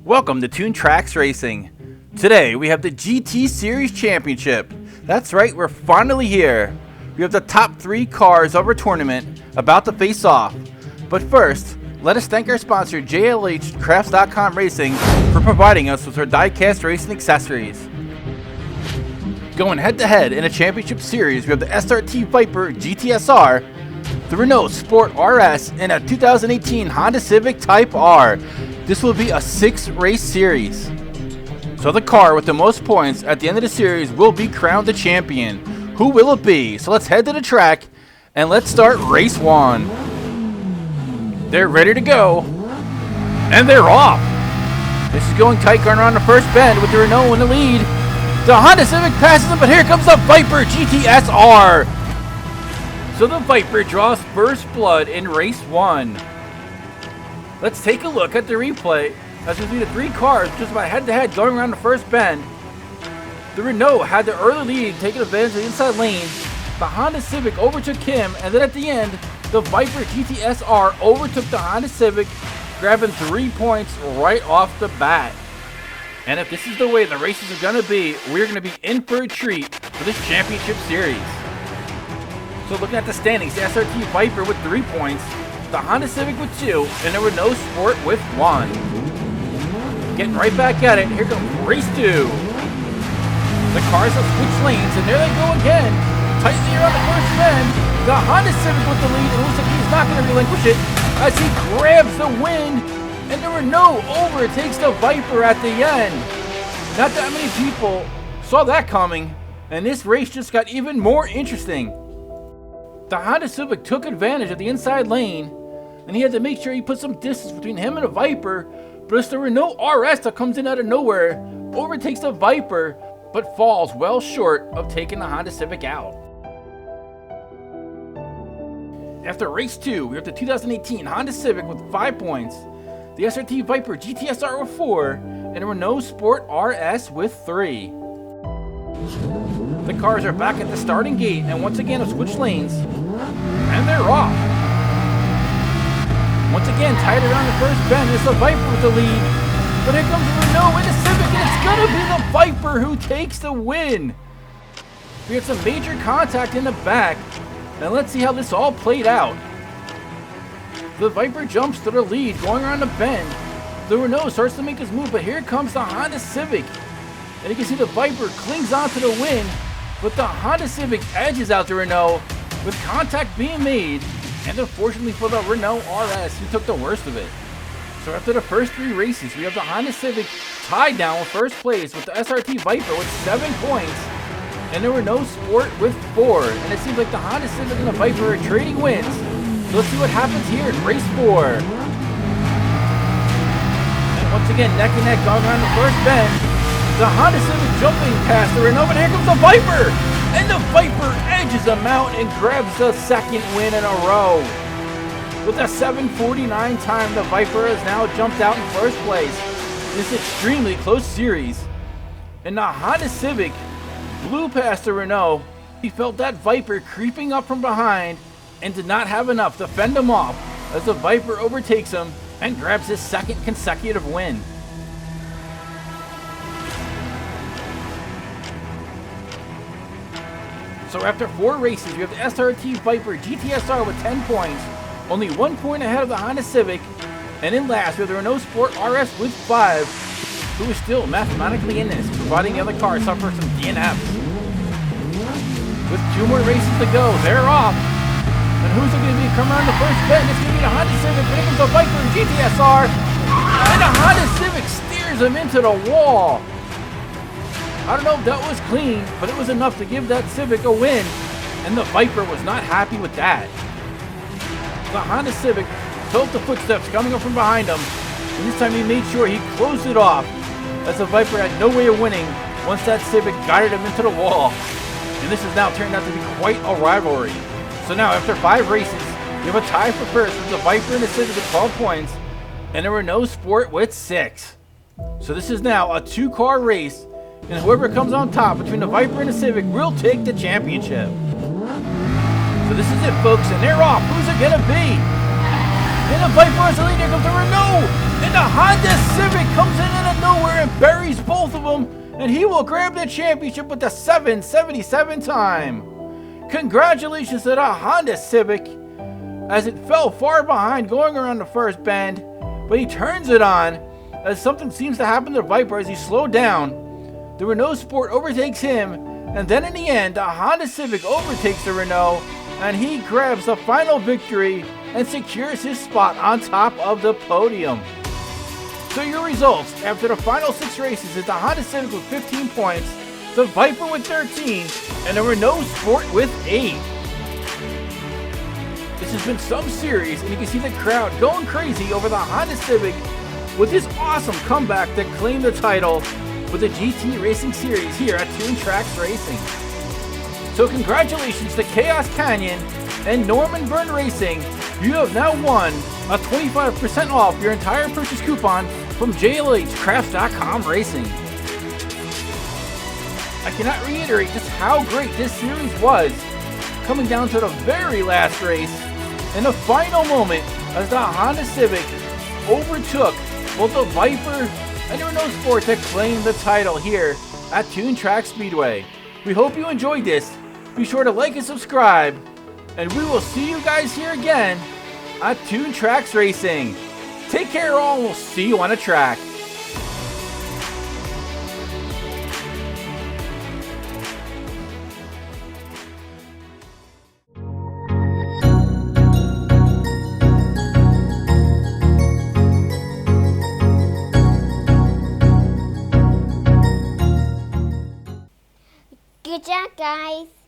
Welcome to TuneTrax Racing. Today we have the GT Series Championship. That's right, we're finally here. We have the top 3 cars of our tournament about to face off. But first, let us thank our sponsor JLHCrafts.com Racing for providing us with our diecast racing accessories. Going head to head in a championship series, we have the SRT Viper GTSR, the Renault Sport RS, and a 2018 Honda Civic Type R. This will be a 6-race series. So the car with the most points at the end of the series will be crowned the champion. Who will it be? So let's head to the track and let's start race 1. They're ready to go. And they're off. This is going tight, going around the first bend with the Renault in the lead. The Honda Civic passes them, but here comes the Viper GTSR. So the Viper draws first blood in race 1. Let's take a look at the replay as we see the 3 cars just about head-to-head going around the first bend. The Renault had the early lead, taking advantage of the inside lane. The Honda Civic overtook him, and then at the end, the Viper GTSR overtook the Honda Civic, grabbing 3 points right off the bat. And if this is the way the races are going to be, we're going to be in for a treat for this championship series. So looking at the standings, the SRT Viper with 3 points, the Honda Civic with 2, and the Renault Sport with 1. Getting right back at it, here comes race 2. The cars have switched lanes, and there they go again. Tightly around the first bend, the Honda Civic with the lead, and looks like he's not going to relinquish it as he grabs the win, and the Renault overtakes the Viper at the end. Not that many people saw that coming, and this race just got even more interesting. The Honda Civic took advantage of the inside lane, and he had to make sure he put some distance between him and the Viper, but it's the Renault RS that comes in out of nowhere, overtakes the Viper, but falls well short of taking the Honda Civic out. After race 2, we have the 2018 Honda Civic with 5 points, the SRT Viper GTSR with 4, and the Renault Sport RS with 3. The cars are back at the starting gate, and once again have switched lanes, and they're off. Once again, tied around the first bend, it's the Viper with the lead. But here comes the Renault and the Civic, and it's going to be the Viper who takes the win. We had some major contact in the back, and let's see how this all played out. The Viper jumps to the lead, going around the bend. The Renault starts to make his move, but here comes the Honda Civic. And you can see the Viper clings onto the win, but the Honda Civic edges out the Renault, with contact being made. And unfortunately for the Renault RS, he took the worst of it. So after the first 3 races, we have the Honda Civic tied down with first place with the SRT Viper with 7 points, and the Renault Sport with 4. And it seems like the Honda Civic and the Viper are trading wins. So let's see what happens here in race 4. And once again, neck and neck going around the first bend. The Honda Civic jumping past the Renault, and here comes the Viper! And the Viper edges him out and grabs the second win in a row. With a 7:49 time, the Viper has now jumped out in first place. This extremely close series. And the Honda Civic blew past the Renault. He felt that Viper creeping up from behind and did not have enough to fend him off as the Viper overtakes him and grabs his second consecutive win. So after 4 races, we have the SRT Viper GTSR with 10 points, only 1 point ahead of the Honda Civic, and in last we have the Renault Sport RS with 5, who is still mathematically in this, providing the other cars suffer some DNFs. With 2 more races to go, they're off. And who's it going to be coming around the first bend? It's going to be the Honda Civic, but here comes the Viper GTSR, and the Honda Civic steers him into the wall. I don't know if that was clean, but it was enough to give that Civic a win, and the Viper was not happy with that. The Honda Civic felt the footsteps coming up from behind him, and this time he made sure he closed it off, as the Viper had no way of winning once that Civic guided him into the wall. And this has now turned out to be quite a rivalry. So now, after 5 races, we have a tie for first with the Viper and the Civic with 12 points, and a Renault Sport with 6. So this is now a 2-car race, and whoever comes on top between the Viper and the Civic will take the championship. So But this is it, folks, and they're off. Who's it gonna be? And the Viper is the lead. Here comes the Renault, and the Honda Civic comes in out of nowhere and buries both of them, and he will grab the championship with the 777 time. Congratulations to the Honda Civic, as it fell far behind going around the first bend, but he turns it on as something seems to happen to the Viper as he slowed down. The Renault Sport overtakes him, and then in the end, the Honda Civic overtakes the Renault, and he grabs the final victory and secures his spot on top of the podium. So your results after the final 6 races is the Honda Civic with 15 points, the Viper with 13, and the Renault Sport with 8. This has been some series, and you can see the crowd going crazy over the Honda Civic with this awesome comeback to claim the title with the GT Racing Series here at TuneTrax Racing. So congratulations to Chaos Canyon and Norman Byrne Racing. You have now won a 25% off your entire purchase coupon from JLHCrafts.com Racing. I cannot reiterate just how great this series was, coming down to the very last race in the final moment as the Honda Civic overtook both the Viper and the Renault Sport to claim the title here at TuneTrax Speedway. We hope you enjoyed this. Be sure to like and subscribe, and we will see you guys here again at TuneTrax Racing. Take care all, and we'll see you on the track. Good job, guys.